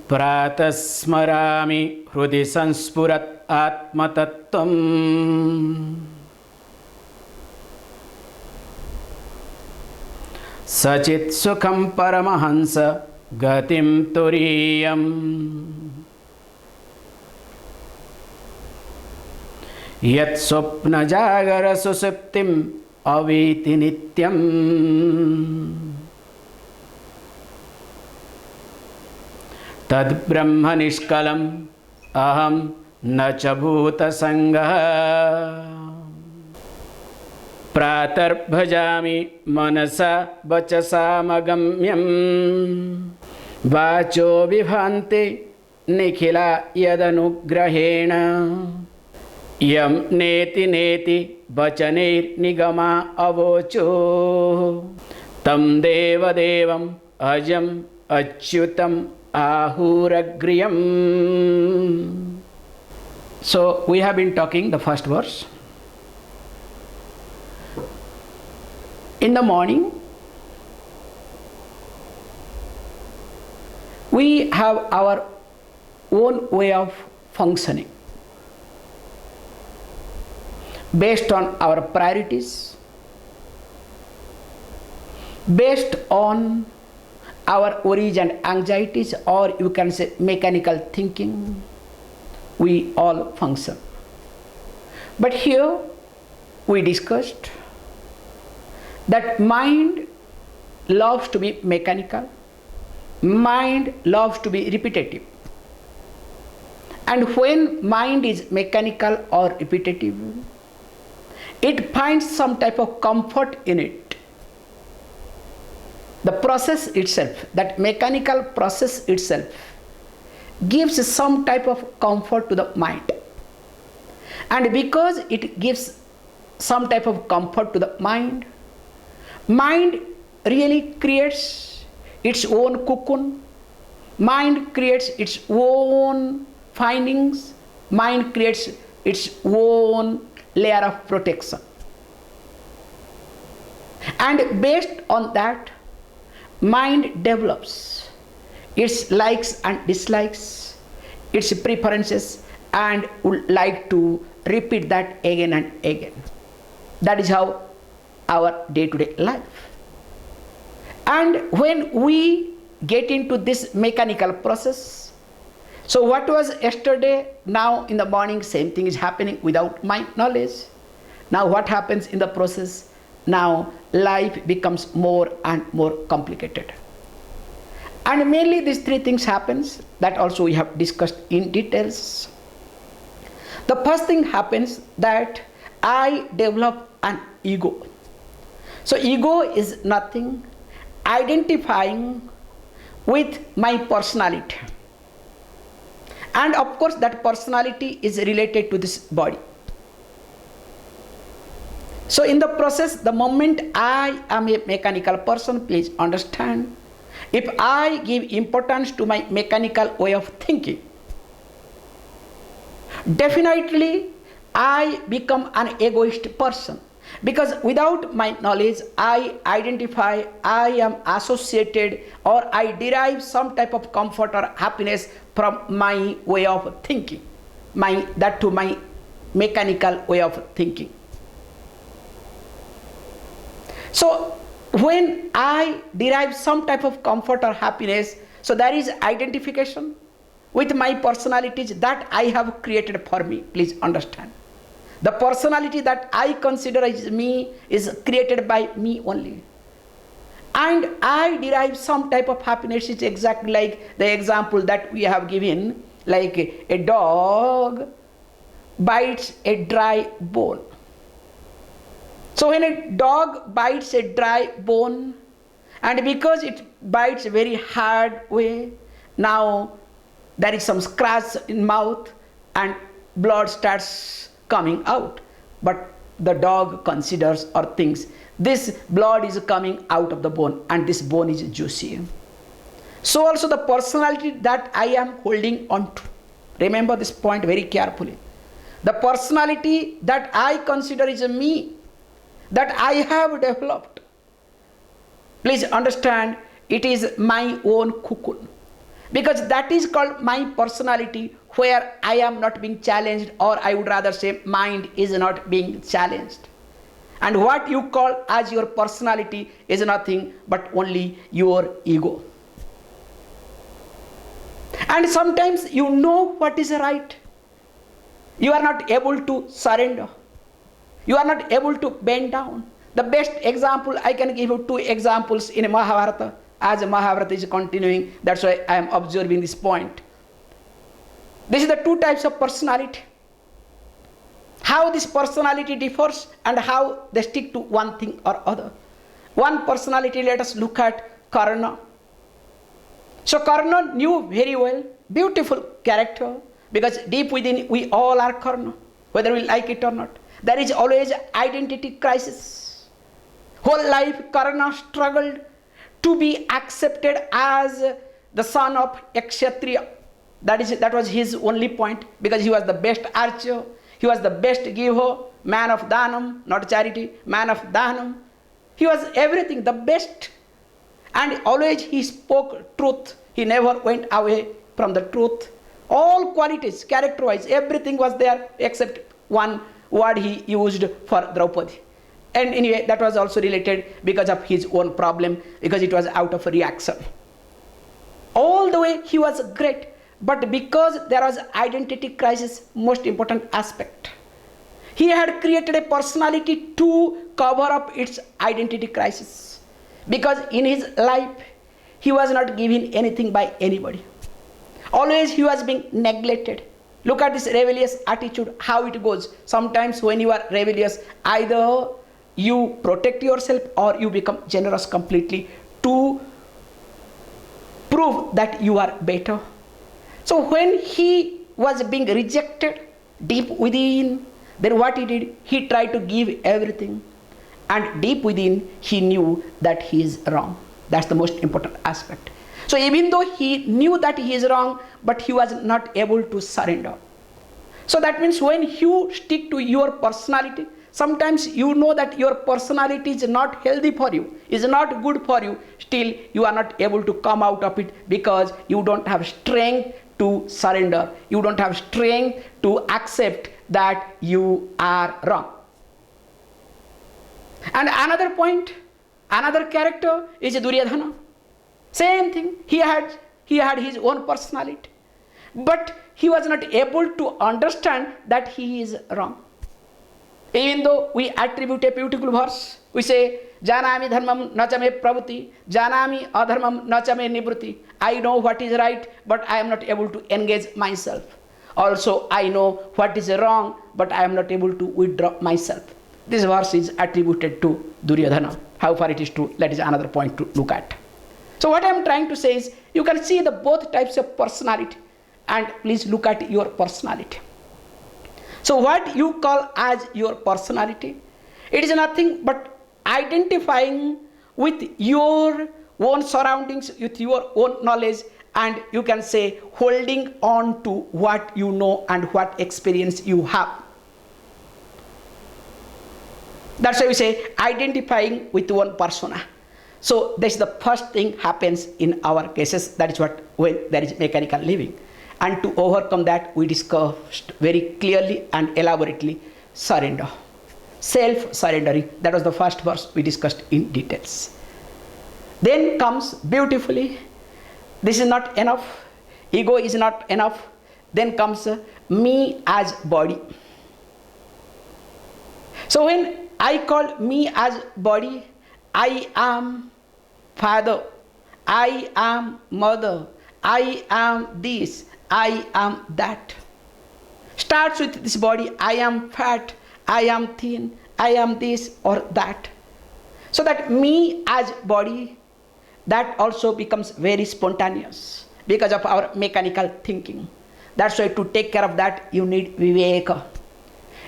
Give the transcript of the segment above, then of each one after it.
Pratah Smarami Hrudi Sanspurat Atmatattvam Sachit Sukham Paramahansa Gatim Turiyam Yat Swapna Jagara Susuptim Aviti Nityam Tad Brahma Nishkalam Aham Nacha Bhuta Sangha Pratar Bhajami Manasa Vachasa Magamyam Vacho Vibhanti Nikhila Yadanugrahena Yam Neti Neti Vachanir Nigama Avocho Tam Deva Devam Ajam Achyutam Ahuragriyam. So we have been talking the first verse. In the morning, we have our own way of functioning based on our priorities, based on our worries and anxieties, or you can say mechanical thinking. We all function. But here we discussed that mind loves to be mechanical, mind loves to be repetitive. And when mind is mechanical or repetitive, it finds some type of comfort in it. The process itself, that mechanical process itself, gives some type of comfort to the mind. And because it gives some type of comfort to the mind, mind really creates its own cocoon, mind creates its own findings, mind creates its own layer of protection. And based on that, mind develops its likes and dislikes, its preferences, and would like to repeat that again and again. That is how our day-to-day life. And when we get into this mechanical process, so what was yesterday, now in the morning same thing is happening without my knowledge. Now what happens in the process? Now life becomes more and more complicated. And mainly these three things happens, that also we have discussed in details. The first thing happens that I develop an ego. So ego is nothing identifying with my personality. And of course that personality is related to this body. So in the process, the moment I am a mechanical person, please understand, if I give importance to my mechanical way of thinking, definitely I become an egoist person. Because without my knowledge, I identify, I am associated, or I derive some type of comfort or happiness from my way of thinking, my mechanical way of thinking. So when I derive some type of comfort or happiness, so there is identification with my personalities that I have created for me. Please understand. The personality that I consider as me is created by me only. And I derive some type of happiness. It's exactly like the example that we have given, like a dog bites a dry bone. So when a dog bites a dry bone, and because it bites a very hard way, now there is some scratch in mouth and blood starts coming out. But the dog considers or thinks this blood is coming out of the bone and this bone is juicy. So also the personality that I am holding on to, remember this point very carefully. The personality that I consider is me, that I have developed, please understand, it is my own cocoon. Because that is called my personality, where I am not being challenged, or I would rather say mind is not being challenged. And what you call as your personality is nothing but only your ego. And sometimes you know what is right. You are not able to surrender. You are not able to bend down. The best example, I can give you two examples in Mahabharata. As Mahabharata is continuing, that's why I am observing this point. This is the two types of personality. How this personality differs and how they stick to one thing or other. One personality, let us look at Karna. So Karna knew very well, beautiful character, because deep within we all are Karna, whether we like it or not. There is always identity crisis. Whole life Karna struggled to be accepted as the son of a Kshatriya. That was his only point, because he was the best archer, he was the best giver, man of dhanam, not charity, man of dhanam. He was everything, the best. And always he spoke truth. He never went away from the truth. All qualities, character-wise, everything was there except one word he used for Draupadi. And anyway, that was also related because of his own problem, because it was out of a reaction. All the way he was great, but because there was identity crisis, most important aspect. He had created a personality to cover up its identity crisis. Because in his life, he was not given anything by anybody. Always he was being neglected. Look at this rebellious attitude, how it goes. Sometimes when you are rebellious, either you protect yourself or you become generous completely to prove that you are better. So when he was being rejected deep within, then what he did? He tried to give everything. And deep within, he knew that he is wrong. That's the most important aspect. So even though he knew that he is wrong, but he was not able to surrender. So that means when you stick to your personality, sometimes you know that your personality is not healthy for you, is not good for you. Still, you are not able to come out of it because you don't have strength to surrender. You don't have strength to accept that you are wrong. And another point, another character is Duryodhana. Same thing. He had his own personality. But he was not able to understand that he is wrong. Even though we attribute a beautiful verse, we say, Janami dharmam nachame pravati, janami adharmam nachame nivruti. I know what is right, but I am not able to engage myself. Also, I know what is wrong, but I am not able to withdraw myself. This verse is attributed to Duryodhana. How far it is true, that is another point to look at. So what I am trying to say is, you can see the both types of personality, and please look at your personality. So what you call as your personality, it is nothing but identifying with your own surroundings, with your own knowledge, and you can say holding on to what you know and what experience you have. That's why we say identifying with one persona. So this is the first thing happens in our cases. That is what when there is mechanical living. And to overcome that, we discussed very clearly and elaborately surrender. Self-surrendering. That was the first verse we discussed in details. Then comes beautifully, this is not enough. Ego is not enough. Then comes me as body. So when I call me as body, I am father, I am mother, I am this, I am that. Starts with this body, I am fat, I am thin, I am this or that. So that me as body, that also becomes very spontaneous because of our mechanical thinking. That's why to take care of that, you need viveka.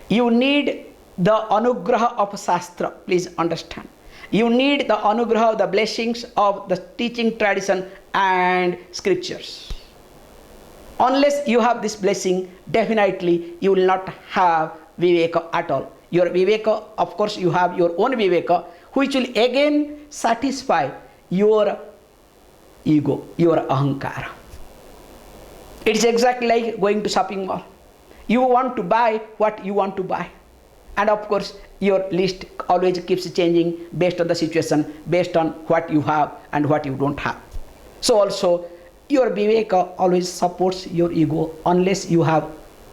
You need the anugraha of Shastra, please understand. You need the anugraha, the blessings of the teaching tradition and scriptures. Unless you have this blessing, definitely you will not have viveka at all. Your viveka, of course, you have your own viveka, which will again satisfy your ego, your ahankara. It's exactly like going to shopping mall. You want to buy what you want to buy. And of course, your list always keeps changing based on the situation, based on what you have and what you don't have. So also, your viveka always supports your ego unless you have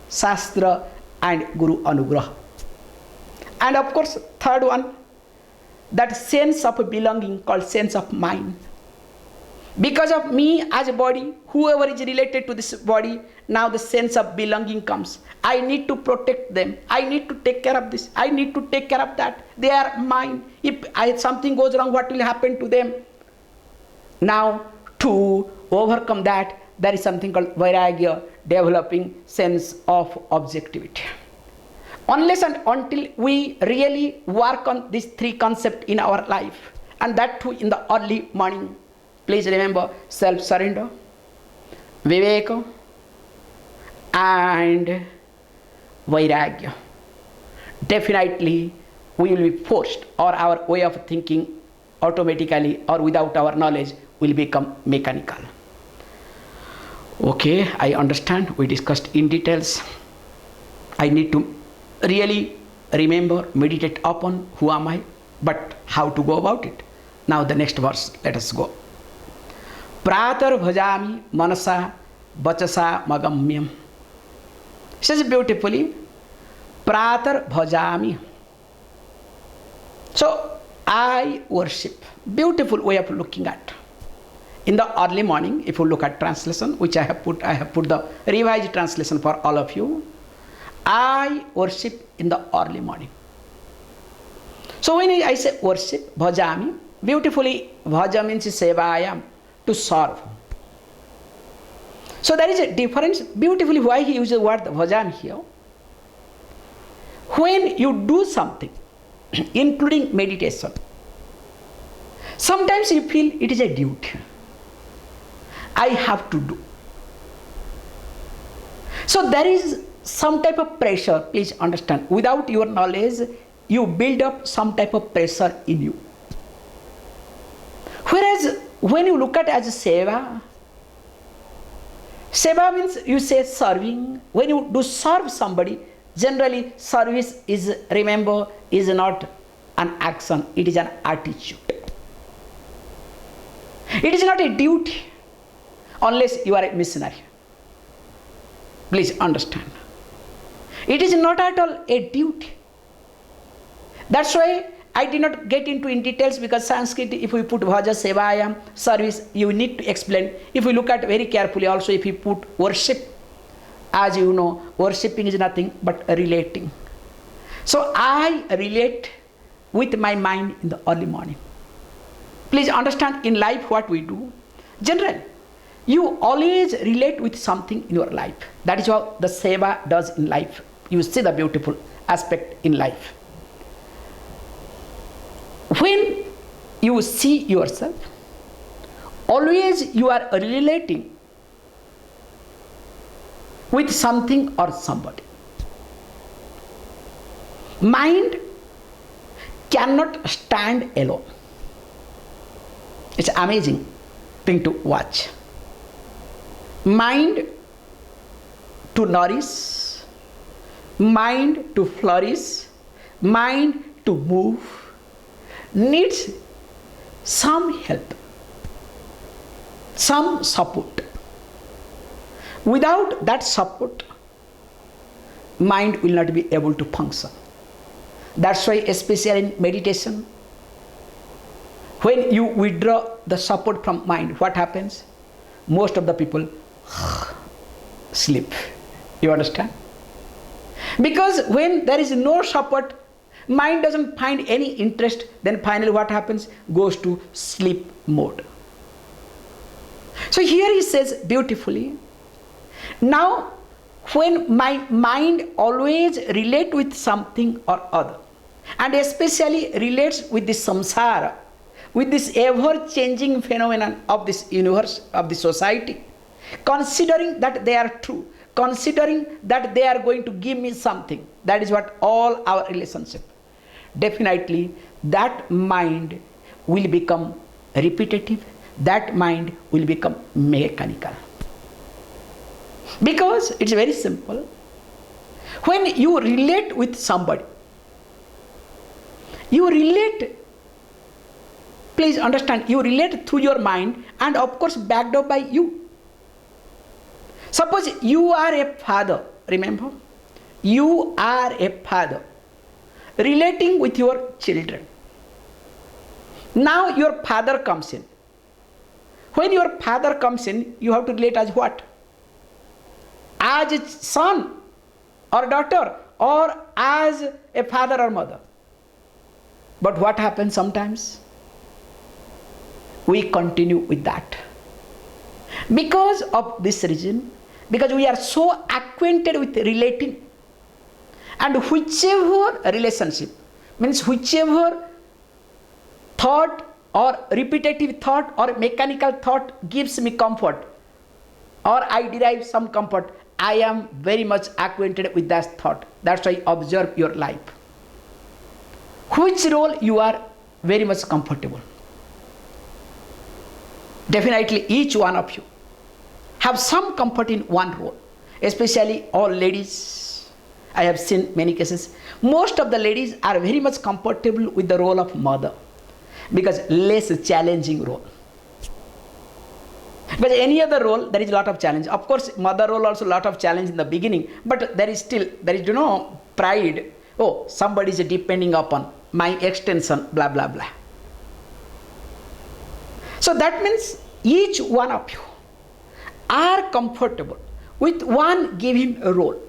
Shastra and Guru Anugraha. And of course, third one, that sense of belonging called sense of mind. Because of me as a body, whoever is related to this body, now the sense of belonging comes. I need to protect them. I need to take care of this. I need to take care of that. They are mine. If something goes wrong, what will happen to them? Now, to overcome that, there is something called vairagya, developing sense of objectivity. Unless and until we really work on these three concepts in our life, and that too in the early morning, please remember self-surrender, viveka, and vairagya. Definitely, we will be forced, or our way of thinking automatically or without our knowledge will become mechanical. Okay, I understand. We discussed in details. I need to really remember, meditate upon who am I, but how to go about it. Now the next verse, let us go. Pratar bhajami manasa vachasa magamyam. Says beautifully, Pratar bhajami. So I worship. Beautiful way of looking at. In the early morning, if you look at translation, which I have put the revised translation for all of you. I worship in the early morning. So when I say worship, bhajami, beautifully, bhaja means sevayam, to serve. So there is a difference, beautifully why he uses the word bhajan here. When you do something, including meditation, sometimes you feel it is a duty. I have to do. So there is some type of pressure, please understand. Without your knowledge, you build up some type of pressure in you. Whereas when you look at it as a seva, seva means you say serving. When you do serve somebody, generally service is, remember, is not an action, it is an attitude. It is not a duty unless you are a missionary. Please understand. It is not at all a duty. That's why I did not get into in details, because Sanskrit, if we put bhaja, sevayam, service, you need to explain. If we look at very carefully also, if we put worship, as you know, worshipping is nothing but relating. So I relate with my mind in the early morning. Please understand, in life what we do, generally, you always relate with something in your life. That is what the seva does in life. You see the beautiful aspect in life. When you see yourself, always you are relating with something or somebody. Mind cannot stand alone. It's amazing thing to watch. Mind to nourish, mind to flourish, mind to move, needs some help, some support. Without that support, mind will not be able to function. That's why, especially in meditation, when you withdraw the support from mind, what happens? Most of the people sleep. You understand? Because when there is no support, mind doesn't find any interest, then finally what happens? Goes to sleep mode. So here he says beautifully, now when my mind always relates with something or other, and especially relates with the samsara, with this ever-changing phenomenon of this universe, of the society, considering that they are true, considering that they are going to give me something, that is what all our relationship, definitely that mind will become repetitive, that mind will become mechanical. Because it's very simple. When you relate with somebody, you relate, please understand, you relate through your mind and of course backed up by you. Suppose you are a father, remember? You are a father relating with your children. Now your father comes in. When your father comes in, you have to relate as what? As a son or daughter, or as a father or mother. But what happens sometimes? We continue with that. Because of this reason, because we are so acquainted with relating, and whichever relationship, means whichever thought or repetitive thought or mechanical thought gives me comfort, or I derive some comfort, I am very much acquainted with that thought. That's why I observe your life. Which role you are very much comfortable? Definitely each one of you have some comfort in one role, especially all ladies. I have seen many cases. Most of the ladies are very much comfortable with the role of mother, because less challenging role. But any other role, there is a lot of challenge. Of course, mother role also a lot of challenge in the beginning, but there is pride. Oh, somebody is depending upon my extension, blah, blah, blah. So that means each one of you are comfortable with one given role.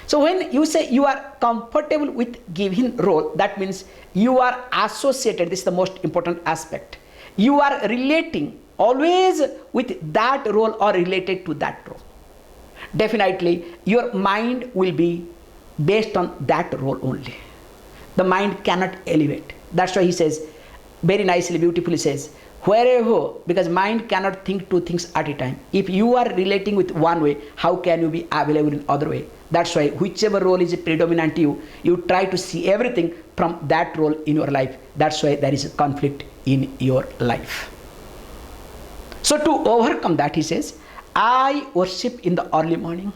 So when you say you are comfortable with given role, that means you are associated. This is the most important aspect. You are relating always with that role or related to that role. Definitely your mind will be based on that role only. The mind cannot elevate. That's why he says, very nicely, beautifully says, wherever, because mind cannot think two things at a time. If you are relating with one way, how can you be available in other way? That's why whichever role is predominant to you, you try to see everything from that role in your life. That's why there is a conflict in your life. So to overcome that, he says, I worship in the early morning.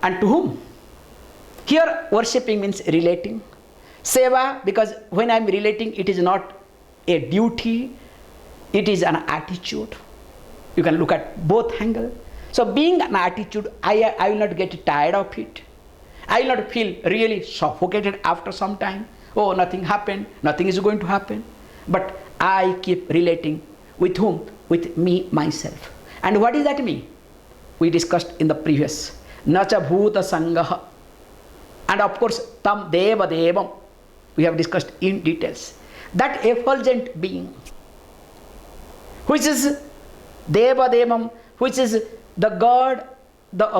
And to whom? Here worshipping means relating. Seva, because when I am relating, it is not a duty, it is an attitude. You can look at both angles. So being an attitude, I will not get tired of it. I will not feel really suffocated after some time. Oh, nothing happened, nothing is going to happen. But I keep relating with whom? With me, myself. And what is that me? We discussed in the previous. Nacha bhuta sangaha. And of course, tam deva devam. We have discussed in details. That effulgent being, which is deva devam, which is the God,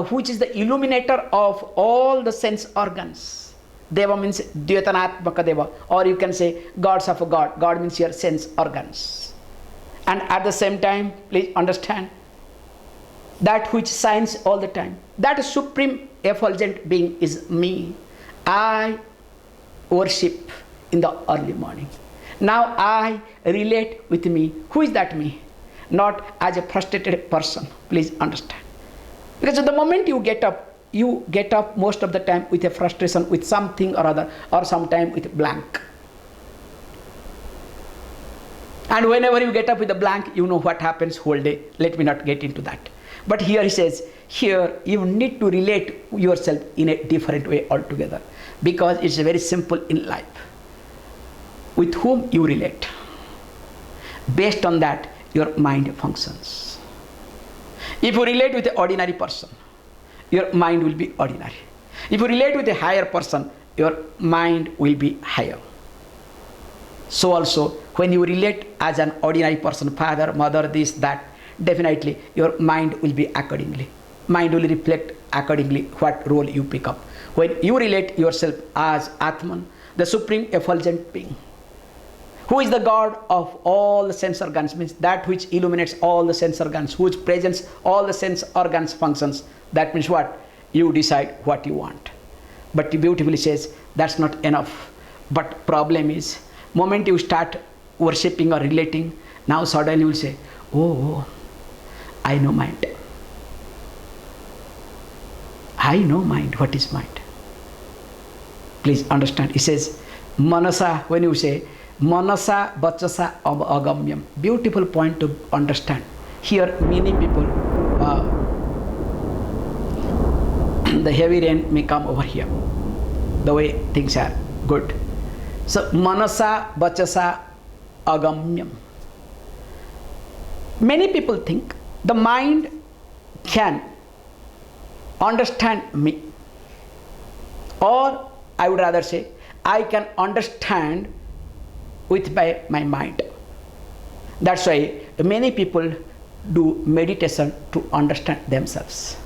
which is the illuminator of all the sense organs. Deva means Dvaitanatmaka Deva, or you can say gods of a God. God means your sense organs. And at the same time, please understand, that which shines all the time, that supreme effulgent being is me. I worship in the early morning. Now I relate with me. Who is that me? Not as a frustrated person, please understand. Because at the moment you get up most of the time with a frustration with something or other, or sometime with blank. And whenever you get up with a blank, you know what happens whole day. Let me not get into that. But here he says, here you need to relate yourself in a different way altogether. Because it's very simple in life. With whom you relate. Based on that, your mind functions. If you relate with an ordinary person, your mind will be ordinary. If you relate with a higher person, your mind will be higher. So also, when you relate as an ordinary person, father, mother, this, that, definitely your mind will be accordingly. Mind will reflect accordingly what role you pick up. When you relate yourself as Atman, the supreme effulgent being, who is the God of all the sense organs, means that which illuminates all the sense organs, whose presence all the sense organs functions. That means what? You decide what you want. But he beautifully says that's not enough. But problem is, moment you start worshipping or relating, now suddenly you will say, oh, I know mind. I know mind. What is mind? Please understand. He says, manasa, when you say, manasa vachasa agamyam. Beautiful point to understand. Here many people, the heavy rain may come over here, the way things are good. So, manasa vachasa agamyam. Many people think the mind can understand me, or I would rather say, I can understand with my mind. That's why many people do meditation to understand themselves.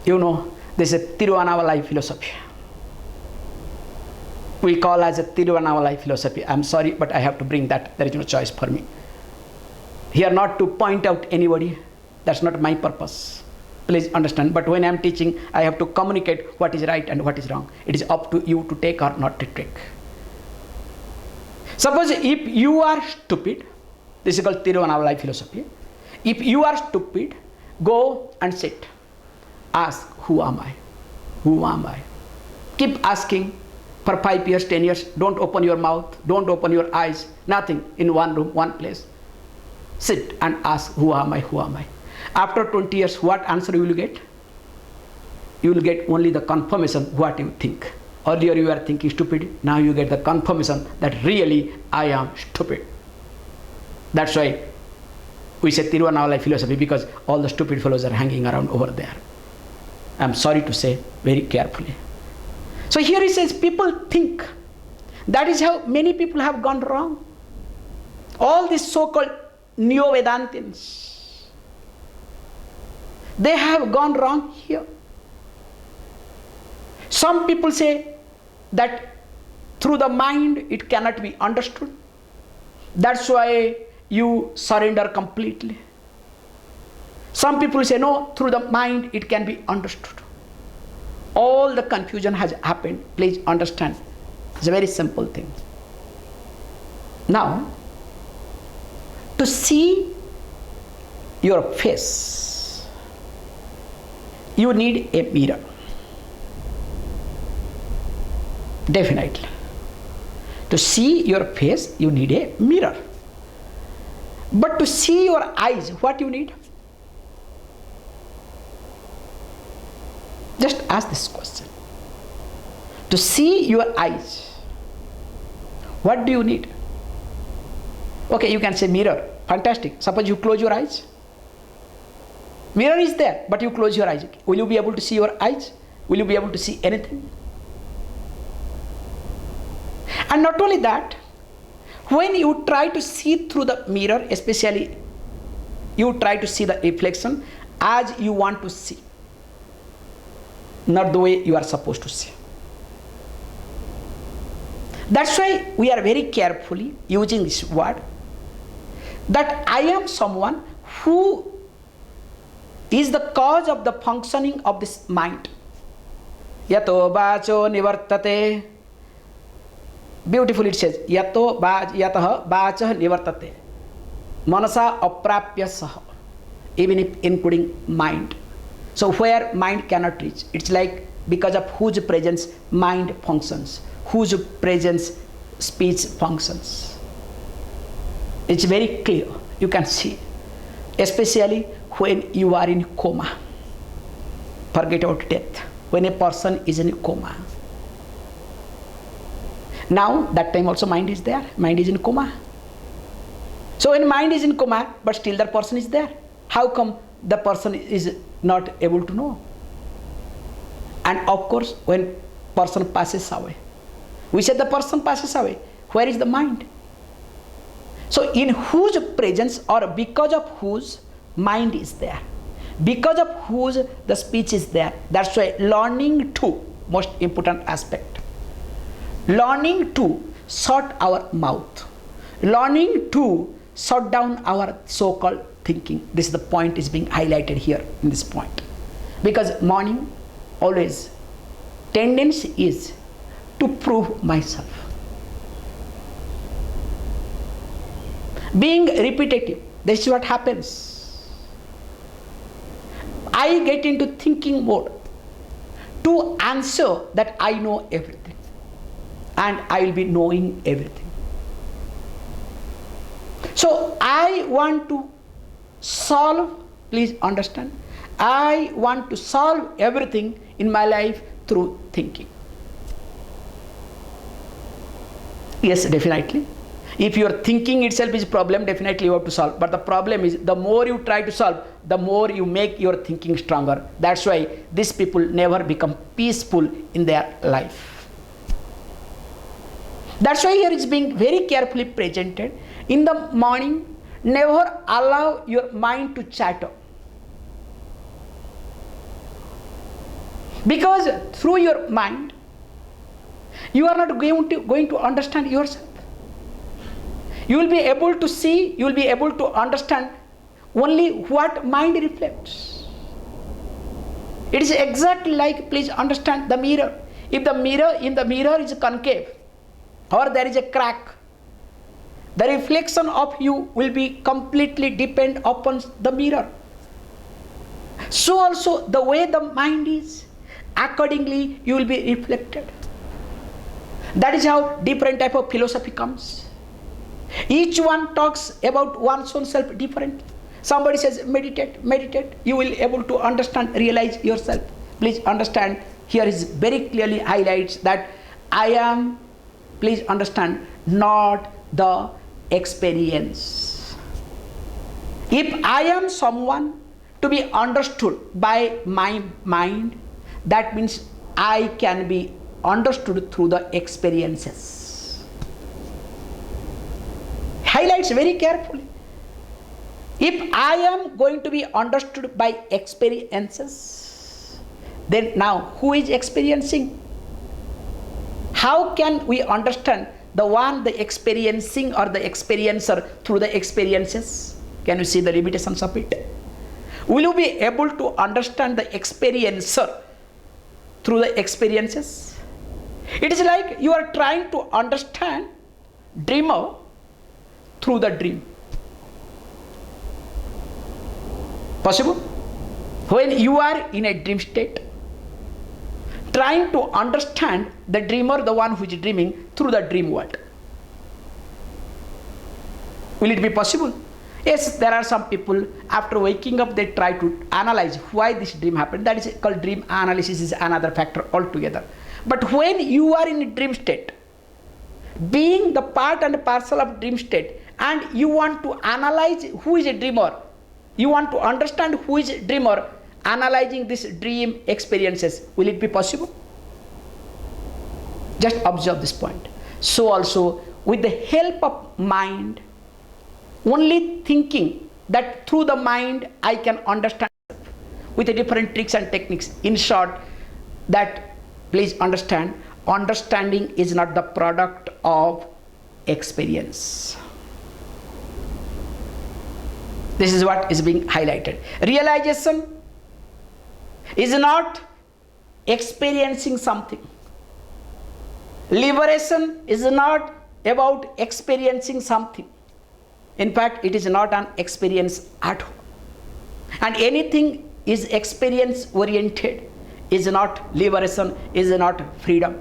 You know, this is a Tiruvannamalai philosophy. We call as a Tiruvannamalai philosophy. I'm sorry, but I have to bring that. There is no choice for me. Here not to point out anybody. That's not my purpose. Please understand. But when I'm teaching, I have to communicate what is right and what is wrong. It is up to you to take or not to take. Suppose if you are stupid, this is called Tiruvannamalai philosophy. If you are stupid, go and sit. Ask, who am I? Who am I? Keep asking for 5 years, 10 years. Don't open your mouth. Don't open your eyes. Nothing. In one room, one place. Sit and ask, who am I? Who am I? After 20 years, what answer you will get? You will get only the confirmation what you think. Earlier you were thinking stupid. Now you get the confirmation that really I am stupid. That's why we say Tiruvannamalai philosophy, because all the stupid fellows are hanging around over there. I'm sorry to say, very carefully. So here he says, people think. That is how many people have gone wrong. All these so-called Neo-Vedantins, they have gone wrong here. Some people say that through the mind it cannot be understood. That's why you surrender completely. Some people say no, through the mind it can be understood. All the confusion has happened. Please understand. It's a very simple thing. Now, to see your face, you need a mirror. Definitely. To see your face, you need a mirror. But to see your eyes, what you need? Just ask this question. To see your eyes, what do you need? Okay, you can say mirror. Fantastic. Suppose you close your eyes. Mirror is there, but you close your eyes. Will you be able to see your eyes? Will you be able to see anything? And not only that, when you try to see through the mirror, especially you try to see the reflection as you want to see, not the way you are supposed to see. That's why we are very carefully using this word, that I am someone who is the cause of the functioning of this mind. Yato vacho nivartate. Beautifully it says, yataha vachah nivartate. Manasa aprapya saha. Even if including mind. So where mind cannot reach, it's like because of whose presence mind functions, whose presence speech functions. It's very clear, you can see, especially when you are in coma. Forget about death. When a person is in coma. Now that time also mind is there, mind is in coma. So when mind is in coma, but still the person is there, how come the person is not able to know? And of course, when person passes away, we said the person passes away, where is the mind? So in whose presence or because of whose mind is there, because of whose the speech is there. That's why learning to, most important aspect, learning to shut our mouth, learning to shut down our so-called thinking. This is the point is being highlighted here in this point. Because morning always tendency is to prove myself. Being repetitive, this is what happens. I get into thinking mode. to answer that I know everything and I will be knowing everything. So I want to solve, please understand, I want to solve everything in my life through thinking. Yes, definitely. If your thinking itself is a problem, definitely you have to solve. But the problem is, the more you try to solve, the more you make your thinking stronger. That's why these people never become peaceful in their life. That's why here it's being very carefully presented. In the morning, never allow your mind to chatter. Because through your mind, you are not going to understand yourself. You will be able to see, you will be able to understand only what mind reflects. It is exactly like, please understand, the mirror. If the mirror in the mirror is concave or there is a crack, the reflection of you will be completely depend upon the mirror. So also the way the mind is, accordingly you will be reflected. That is how different type of philosophy comes. Each one talks about one's own self different. Somebody says meditate, meditate. You will able to understand, realize yourself. Please understand, here is very clearly highlights that I am, please understand, not the experience. If I am someone to be understood by my mind, that means I can be understood through the experiences. Highlights very carefully. If I am going to be understood by experiences, then now who is experiencing? How can we understand the one, the experiencing or the experiencer through the experiences? Can you see the limitations of it? Will you be able to understand the experiencer through the experiences? It is like you are trying to understand dreamer through the dream. Possible? When you are in a dream state, trying to understand the dreamer, the one who is dreaming, through the dream world. Will it be possible? Yes, there are some people, after waking up, they try to analyze why this dream happened. That is called dream analysis, is another factor altogether. But when you are in a dream state, being the part and parcel of dream state, and you want to analyze who is a dreamer, you want to understand who is a dreamer, analyzing this dream experiences, will it be possible? Just observe this point. So also, with the help of mind, only thinking that through the mind I can understand with the different tricks and techniques. In short, that please understand, understanding is not the product of experience. This is what is being highlighted. Realization is not experiencing something. Liberation is not about experiencing something. In fact, it is not an experience at all. And anything is experience oriented, is not liberation, is not freedom.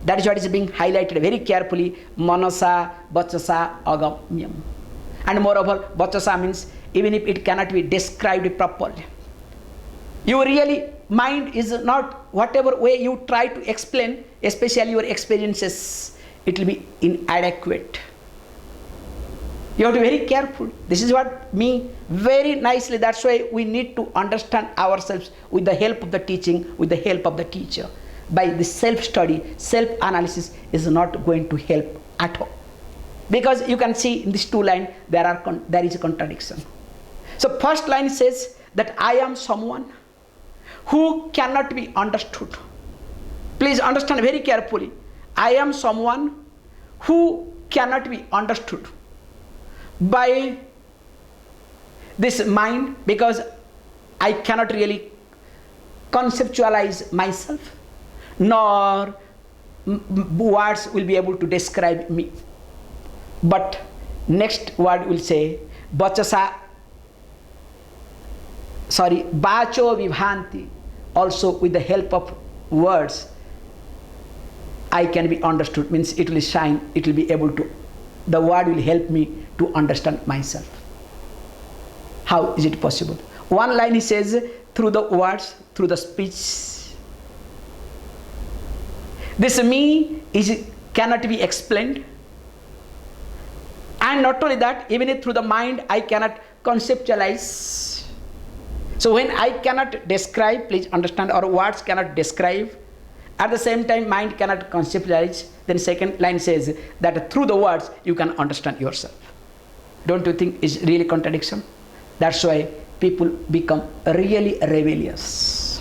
That is what is being highlighted very carefully. Manasa, vachasa, agamyam. And moreover, vachasa means even if it cannot be described properly. You really, mind is not, whatever way you try to explain, especially your experiences, it will be inadequate. You have to be very careful. This is what me very nicely, that's why we need to understand ourselves with the help of the teaching, with the help of the teacher. By the self-study, self-analysis is not going to help at all. Because you can see in these two lines, there is a contradiction. So first line says that I am someone who cannot be understood. Please understand very carefully. I am someone who cannot be understood by this mind, because I cannot really conceptualize myself, nor words will be able to describe me. But next word will say vacho vibhanti, also with the help of words I can be understood, means it will shine, it will be able to, the word will help me to understand myself. How is it possible? One line he says, through the words, through the speech. This me cannot be explained. And not only that, even through the mind I cannot conceptualize. So when I cannot describe, please understand, or words cannot describe, at the same time mind cannot conceptualize, then second line says that through the words you can understand yourself. Don't you think it's really contradiction? That's why people become really rebellious.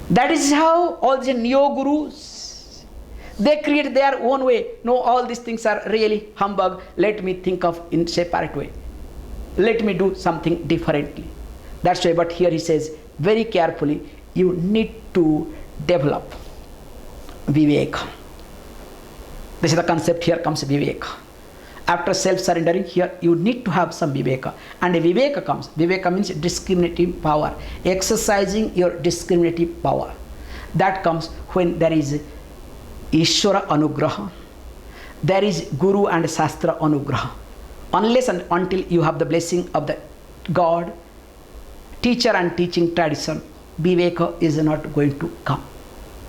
That is how all the neo-gurus, they create their own way. No, all these things are really humbug. Let me think of in separate way. Let me do something differently. That's why, but here he says very carefully, you need to develop viveka. This is the concept. Here comes viveka. After self-surrendering, here you need to have some viveka. And viveka comes. Viveka means discriminative power. Exercising your discriminative power. That comes when there is Ishvara Anugraha. There is Guru and Shastra Anugraha. Unless and until you have the blessing of the God, teacher and teaching tradition, viveka is not going to come.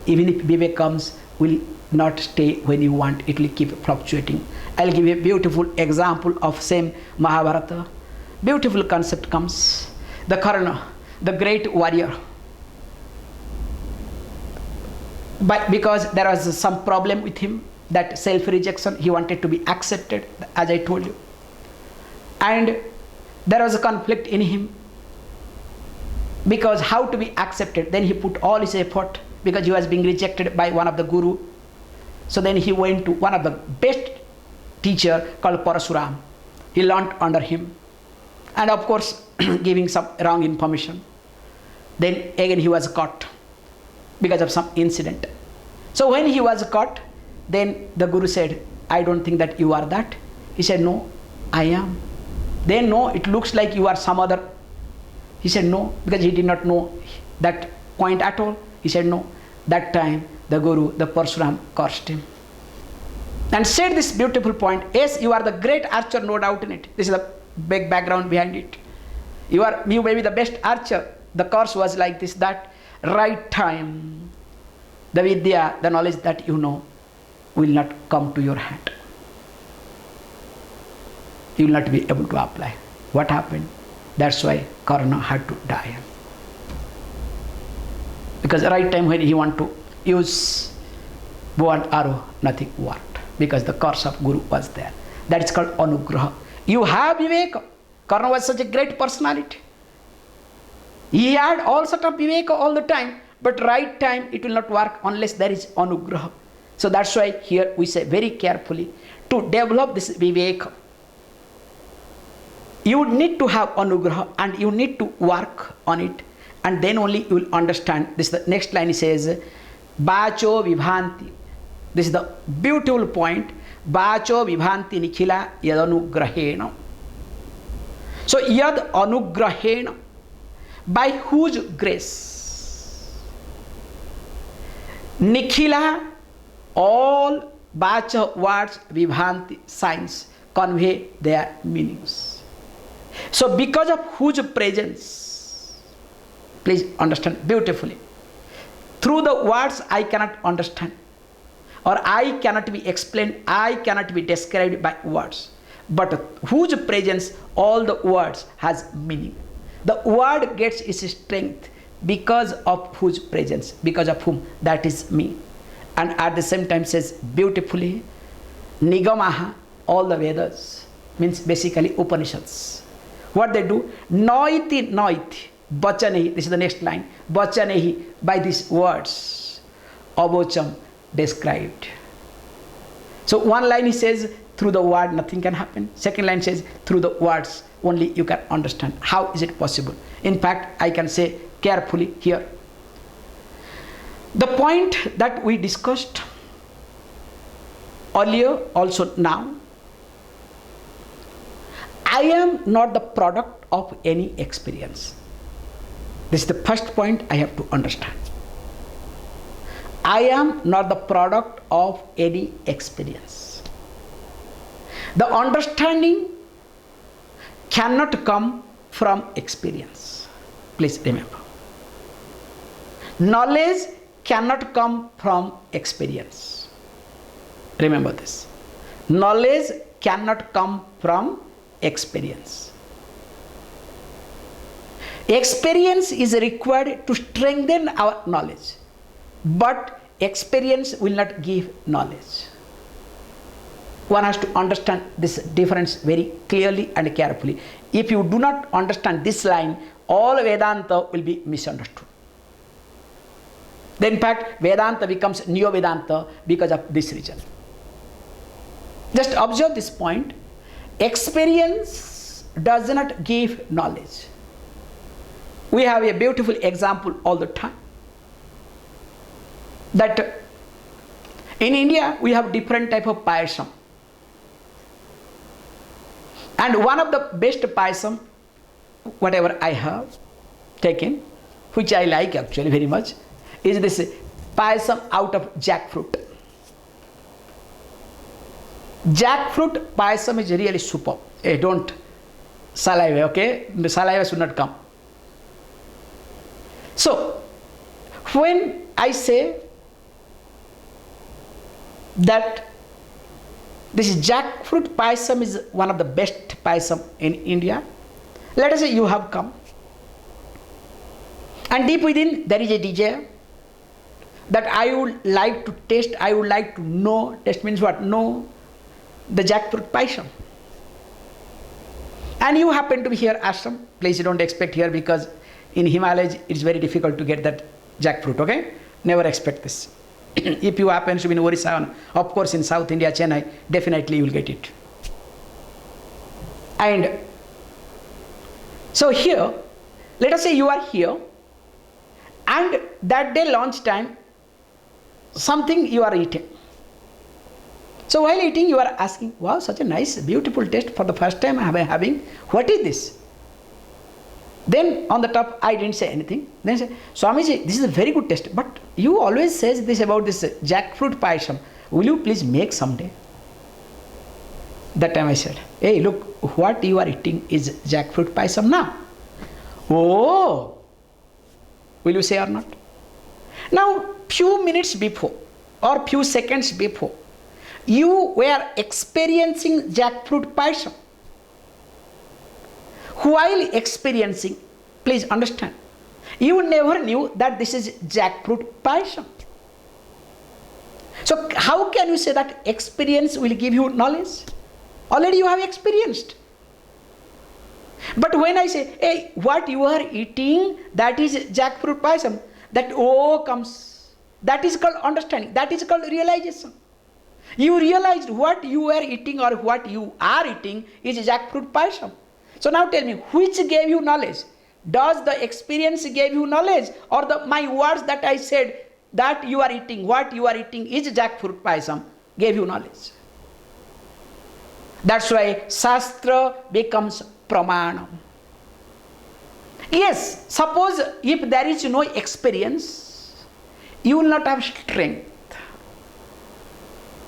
Even if viveka comes, will not stay when you want, it will keep fluctuating. I'll give you a beautiful example of same Mahabharata. Beautiful concept comes. The Karna, the great warrior, but because there was some problem with him, that self-rejection, he wanted to be accepted, as I told you. And there was a conflict in him, because how to be accepted, then he put all his effort, because he was being rejected by one of the guru. So then he went to one of the best teacher called Parasuram. He learnt under him, and of course giving some wrong information. Then again he was caught because of some incident. So when he was caught, then the guru said, I don't think that you are that. He said, no, I am. Then no, it looks like you are some other. He said no, because he did not know that point at all. He said no. That time the guru, the Parasuram, cursed him and said this beautiful point. Yes, you are the great archer, no doubt in it. This is the big background behind it. You may be the best archer. The curse was like this, that right time the vidya, the knowledge that you know, will not come to your hand. You will not be able to apply. What happened? That's why Karna had to die. Because the right time when he want to use bow and arrow, nothing worked. Because the curse of Guru was there. That is called Anugraha. You have Viveka. Karna was such a great personality. He had all sort of Viveka all the time. But right time it will not work unless there is Anugraha. So that's why here we say very carefully, to develop this Viveka, you need to have Anugraha and you need to work on it, and then only you will understand. This the next line, he says, Bacho Vibhanti. This is the beautiful point. Bacho Vibhanti Nikhila Yadanugrahena. So Yad Anugrahena, by whose grace? Nikhila, all Bacha words, Vibhanti, signs, convey their meanings. So because of whose presence, please understand beautifully. Through the words I cannot understand, or I cannot be explained, I cannot be described by words. But whose presence, all the words has meaning. The word gets its strength because of whose presence, because of whom, that is me. And at the same time says beautifully, Nigamaha, all the Vedas, means basically Upanishads. What they do? Noiti noiti, bachanehi, this is the next line, bachanehi, by these words, abocham, described. So one line he says, through the word nothing can happen. Second line says, through the words only you can understand. How is it possible? In fact, I can say carefully here, the point that we discussed earlier, also now, I am not the product of any experience. This is the first point I have to understand. I am not the product of any experience. The understanding cannot come from experience. Please remember. Knowledge cannot come from experience. Remember this. Knowledge cannot come from experience. Experience is required to strengthen our knowledge, but experience will not give knowledge. One has to understand this difference very clearly and carefully. If you do not understand this line, all Vedanta will be misunderstood. Then in fact, Vedanta becomes Neo-Vedanta because of this reason. Just observe this point. Experience does not give knowledge. We have a beautiful example all the time. That in India, we have different type of payasam. And one of the best payasam, whatever I have taken, which I like actually very much, is this payasam out of jackfruit. Jackfruit payasam is really superb. Hey, don't saliva, okay? The saliva should not come. So, when I say that this jackfruit payasam is one of the best payasam in India, let us say you have come, and deep within there is a desire that I would like to taste, I would like to know. Taste means what? Know the jackfruit payasam. And you happen to be here ashram. Please don't expect here, because in Himalayas it's very difficult to get that jackfruit, okay? Never expect this. If you happen to be in Orissa, of course in South India, Chennai, definitely you will get it. And so here, let us say you are here, and that day lunch time, something you are eating. So while eating, you are asking, wow, such a nice, beautiful taste for the first time I am having. What is this? Then on the top, I didn't say anything. Then I say, Swamiji, this is a very good taste, but you always say this about this jackfruit payasam. Will you please make someday? That time I said, hey, look, what you are eating is jackfruit payasam now. Oh, will you say or not? Now, few minutes before or few seconds before, you were experiencing jackfruit payasam. While experiencing, please understand, you never knew that this is jackfruit payasam. So how can you say that experience will give you knowledge? Already you have experienced. But when I say, hey, what you are eating, that is jackfruit payasam, that comes. That is called understanding. That is called realization. You realized what you are eating or what you are eating is jackfruit payasam. So now tell me, which gave you knowledge? Does the experience give you knowledge, or my words that I said that you are eating, what you are eating is jackfruit payasam, gave you knowledge? That's why Shastra becomes Pramana. Yes, suppose if there is no experience, you will not have strength.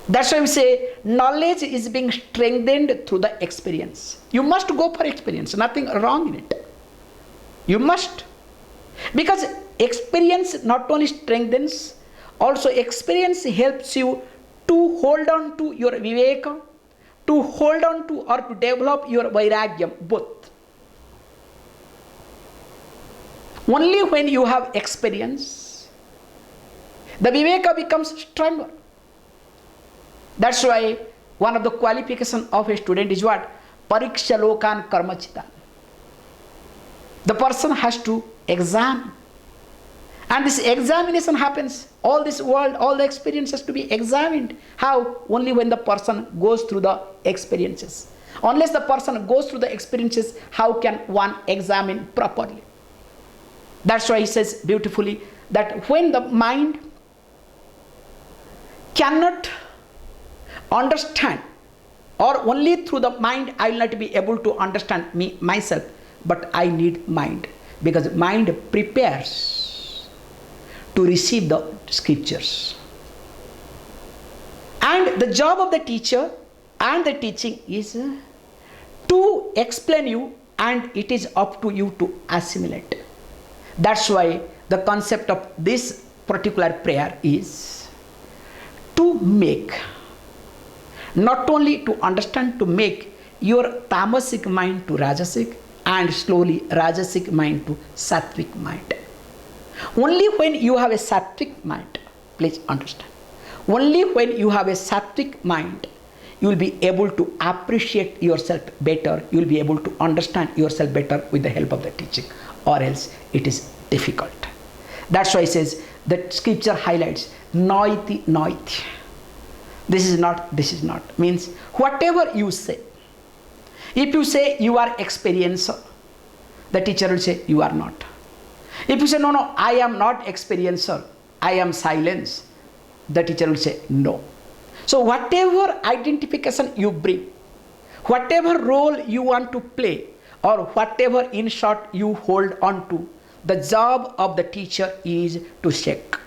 That's why we say knowledge is being strengthened through the experience. You must go for experience, nothing wrong in it. You must. Because experience not only strengthens, also experience helps you to hold on to your viveka, to hold on to or to develop your vairagyam, both. Only when you have experience, the viveka becomes stronger. That's why one of the qualifications of a student is what? Pariksha lokan karmachitan. The person has to examine. And this examination happens, all this world, all the experiences to be examined. How? Only when the person goes through the experiences. Unless the person goes through the experiences, how can one examine properly? That's why he says beautifully that when the mind cannot understand, or only through the mind I will not be able to understand myself, but I need mind, because mind prepares to receive the scriptures. And the job of the teacher and the teaching is to explain you, and it is up to you to assimilate. That's why the concept of this particular prayer is to make, not only to understand, to make your tamasic mind to rajasic, and slowly rajasic mind to sattvic mind. Only when you have a sattvic mind, please understand, only when you have a sattvic mind, you will be able to appreciate yourself better, you will be able to understand yourself better with the help of the teaching, or else it is difficult. That's why it says, the scripture highlights, noiti, noiti. This is not, means whatever you say. If you say you are experiencer, the teacher will say you are not. If you say, no, I am not experiencer, I am silence, the teacher will say no. So whatever identification you bring, whatever role you want to play, or whatever in short you hold on to, the job of the teacher is to check.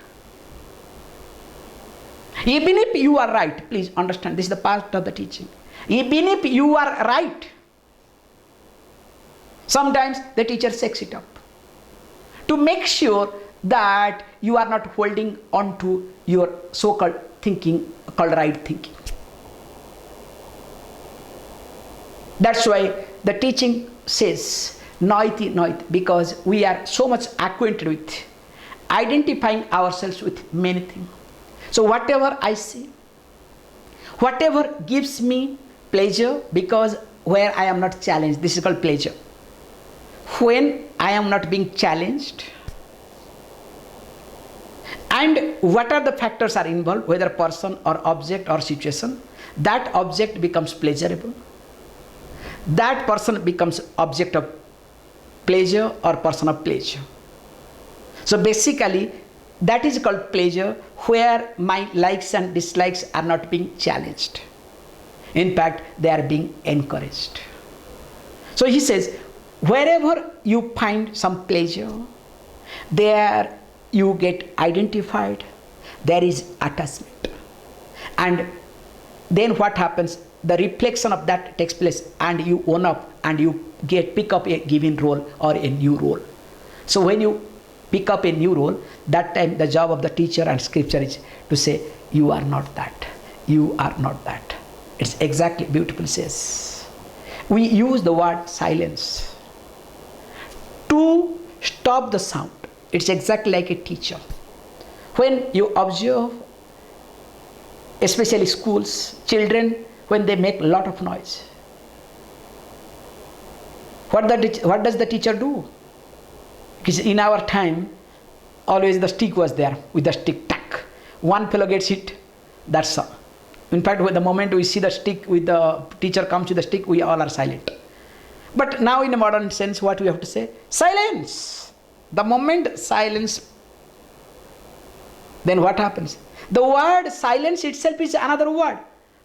Even if you are right, please understand, this is the part of the teaching. Even if you are right, sometimes the teacher checks it up to make sure that you are not holding on to your so-called thinking, called right thinking. That's why the teaching says noiti, noiti, because we are so much acquainted with identifying ourselves with many things. So whatever I see, whatever gives me pleasure, because where I am not challenged, this is called pleasure. When I am not being challenged, and what are the factors are involved, whether person or object or situation, that object becomes pleasurable. That person becomes object of pleasure or person of pleasure. So basically, that is called pleasure, where my likes and dislikes are not being challenged. In fact, they are being encouraged. So he says, wherever you find some pleasure, there you get identified, there is attachment. And then what happens? The reflection of that takes place, and you own up and you pick up a given role or a new role. So when you pick up a new role, that time the job of the teacher and scripture is to say, you are not that, you are not that. It's exactly beautiful says. We use the word silence to stop the sound. It's exactly like a teacher. When you observe, especially schools, children, when they make a lot of noise, what does the teacher do? Because in our time, always the stick was there, with the stick, tack. One fellow gets hit, that's all. In fact, the moment we see the stick, with the teacher comes with the stick, we all are silent. But now in a modern sense, what we have to say? Silence! The moment silence, then what happens? The word silence itself is another word,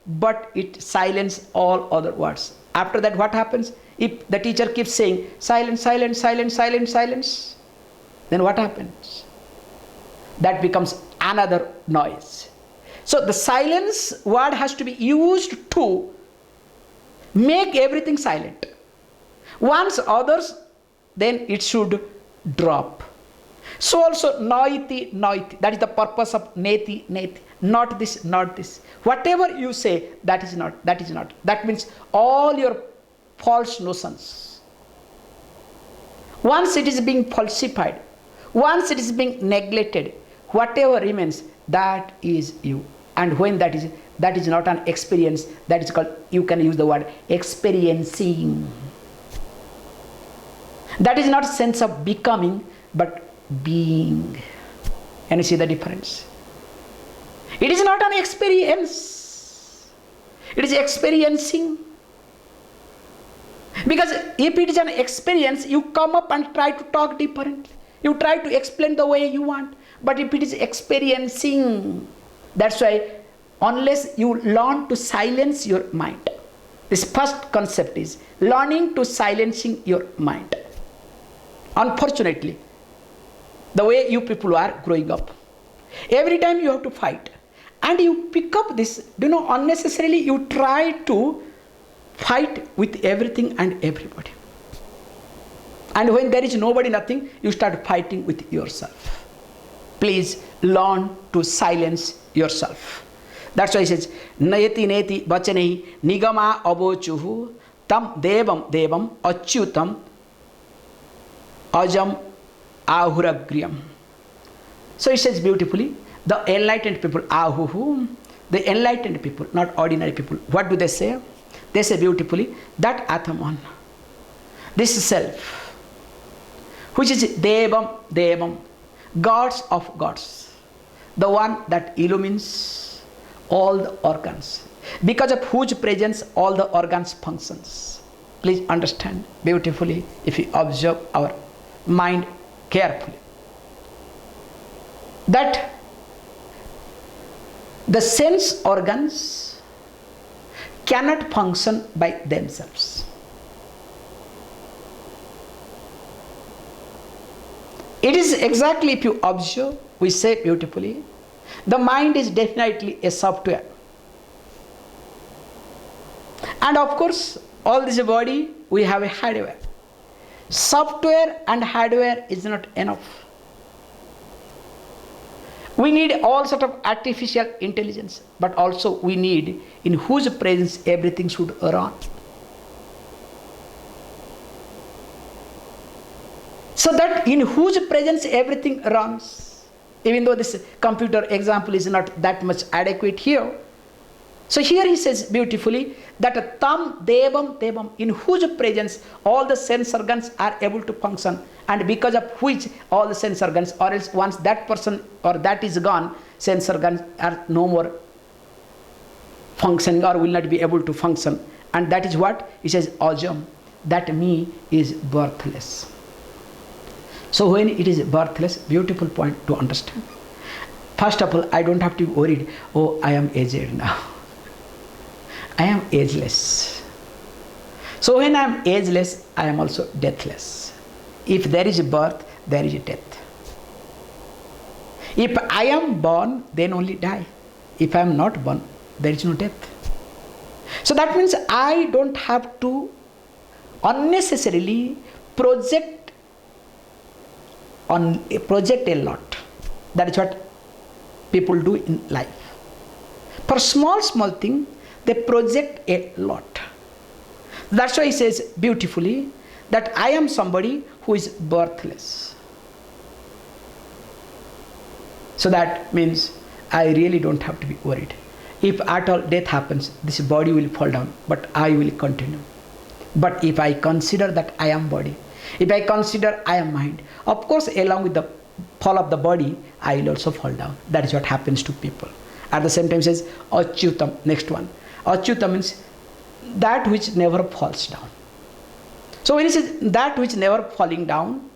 but it silences all other words. After that, what happens? If the teacher keeps saying silence, silence, silence, silence, silence, then what happens? That becomes another noise. So the silence word has to be used to make everything silent. Once others, then it should drop. So also noiti, noiti, that is the purpose of neti, neti. Not this, not this. Whatever you say, that is not, that is not. That means all your false notions. Once it is being falsified, once it is being neglected, whatever remains, that is you. And when that is not an experience, that is called, you can use the word experiencing. That is not sense of becoming, but being. Can you see the difference? It is not an experience. It is experiencing. Because if it is an experience, you come up and try to talk differently. You try to explain the way you want. But if it is experiencing, that's why unless you learn to silence your mind, this first concept is learning to silencing your mind. Unfortunately, The way you people are growing up. Every time you have to fight. And you pick up this, unnecessarily you try to fight with everything and everybody. And when there is nobody, nothing, you start fighting with yourself. Please learn to silence yourself. That's why he says, Nayati neti bachanehi nigama abochuhu tam devam devam achyutam ajam ahuragriyam. So he says beautifully, the enlightened people, ahuhu, the enlightened people, not ordinary people. What do they say? They say beautifully, that Atman, this self, which is Devam, Devam, gods of gods, the one that illumines all the organs, because of whose presence all the organs functions. Please understand beautifully if you observe our mind carefully, that the sense organs cannot function by themselves. It is exactly, if you observe, we say beautifully, the mind is definitely a software. And of course, all this body, we have a hardware. Software and hardware is not enough. We need all sort of artificial intelligence, but also we need in whose presence everything should run. So that in whose presence everything runs, even though this computer example is not that much adequate here. So here he says beautifully that tam devam devam, in whose presence all the sense organs are able to function, and because of which all the sense organs, or else once that person or that is gone, sense organs are no more functioning or will not be able to function. And that is what he says, ajam, that me is birthless. So when it is birthless, beautiful point to understand. First of all, I don't have to be worried, oh, I am aged now. I am ageless. So when I am ageless, I am also deathless. If there is birth, there is death. If I am born, then only die. If I am not born, there is no death. So that means I don't have to unnecessarily project a lot. That is what people do in life. For small thing, they project a lot. That's why he says beautifully that I am somebody who is birthless. So that means I really don't have to be worried. If at all death happens, this body will fall down, but I will continue. But if I consider that I am body, if I consider I am mind, of course along with the fall of the body, I will also fall down. That is what happens to people. At the same time says achyutam, next one. Achyutam means that which never falls down. So when he says that which never falling down,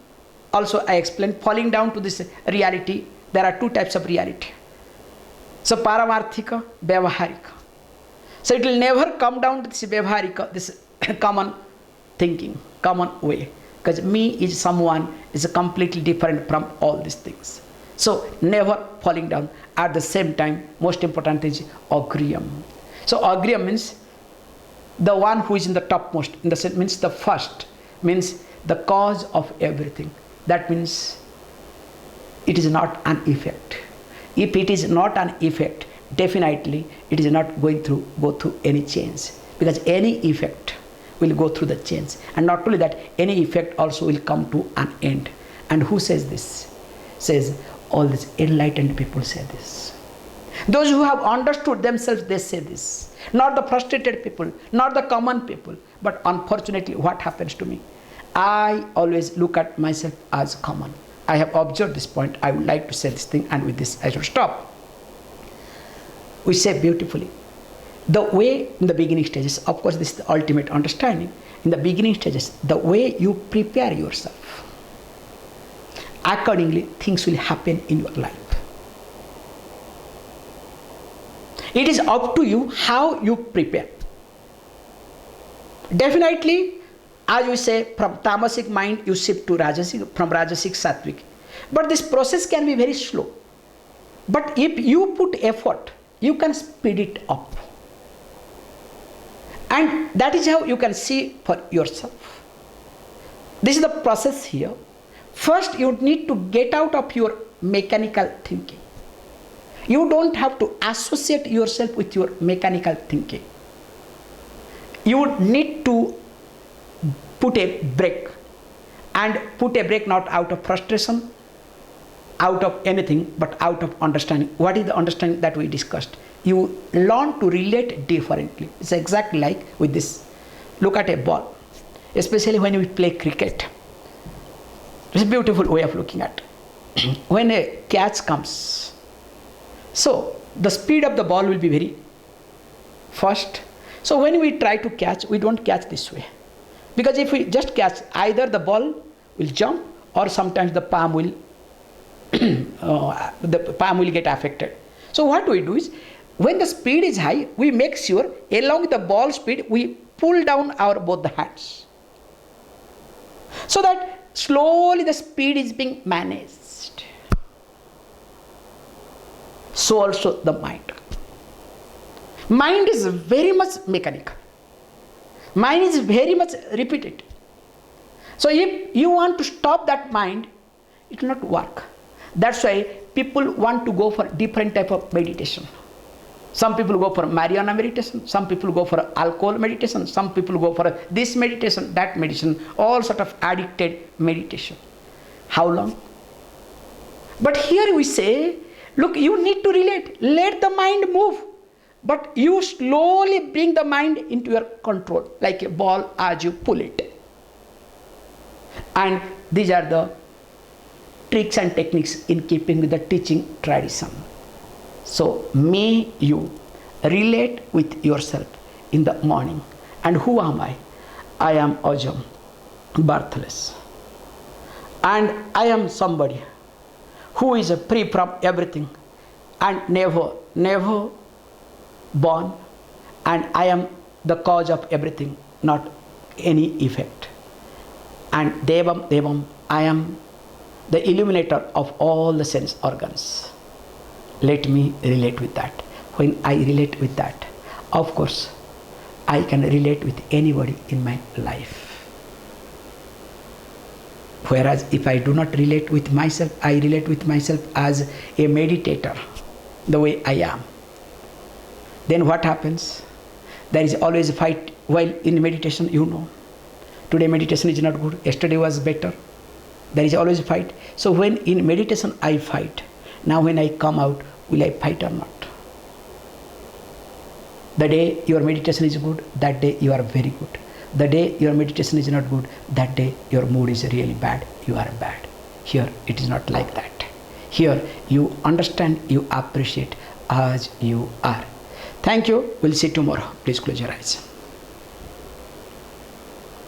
also I explained falling down to this reality, there are two types of reality. So paramarthika, vyavaharika. So it will never come down to this vyavaharika, this common thinking, common way. Because me is someone is completely different from all these things. So never falling down. At the same time, most important is agriyam. So agriyam means the one who is in the topmost, in the sense means the first, means the cause of everything. That means it is not an effect. If it is not an effect, definitely it is not go through any change, because any effect will go through the change, and not only that, any effect also will come to an end. And who says this? Says all these enlightened people say this. Those who have understood themselves, they say this. Not the frustrated people, not the common people. But unfortunately, what happens to me? I always look at myself as common. I have observed this point. I would like to say this thing, and with this I should stop. We say beautifully, the way in the beginning stages, of course this is the ultimate understanding. In the beginning stages, the way you prepare yourself, accordingly things will happen in your life. It is up to you how you prepare. Definitely, as we say, from tamasic mind you shift to rajasic, from rajasic sattvic. But this process can be very slow. But if you put effort, you can speed it up. And that is how you can see for yourself. This is the process here. First, you need to get out of your mechanical thinking. You don't have to associate yourself with your mechanical thinking. You need to put a break, and put a break not out of frustration, out of anything, but out of understanding. What is the understanding that we discussed? You learn to relate differently. It's exactly like with this. Look at a ball, especially when we play cricket. It's a beautiful way of looking at it. When a catch comes, so the speed of the ball will be very fast. So when we try to catch, we don't catch this way. Because if we just catch, either the ball will jump, or sometimes the palm will get affected. So what we do is, when the speed is high, we make sure along with the ball speed, we pull down our both the hands. So that slowly the speed is being managed. So also the mind. Mind is very much mechanical. Mind is very much repeated. So if you want to stop that mind, it will not work. That's why people want to go for different type of meditation. Some people go for marijuana meditation, some people go for alcohol meditation, some people go for this meditation, that meditation, all sort of addicted meditation. How long? But here we say, look, you need to relate. Let the mind move. But you slowly bring the mind into your control, like a ball as you pull it. And these are the tricks and techniques in keeping with the teaching tradition. So may you relate with yourself in the morning. And who am I? I am Ajam, birthless. And I am somebody who is free from everything and never born. And I am the cause of everything, not any effect. And Devam, I am the illuminator of all the sense organs. Let me relate with that. When I relate with that, of course, I can relate with anybody in my life. Whereas if I do not relate with myself, I relate with myself as a meditator, the way I am. Then what happens? There is always a fight while in meditation, you know. Today meditation is not good, yesterday was better. There is always a fight. So when in meditation I fight, now when I come out, will I fight or not? The day your meditation is good, that day you are very good. The day your meditation is not good, that day your mood is really bad, you are bad. Here it is not like that. Here you understand, you appreciate as you are. Thank you. We'll see tomorrow. Please close your eyes.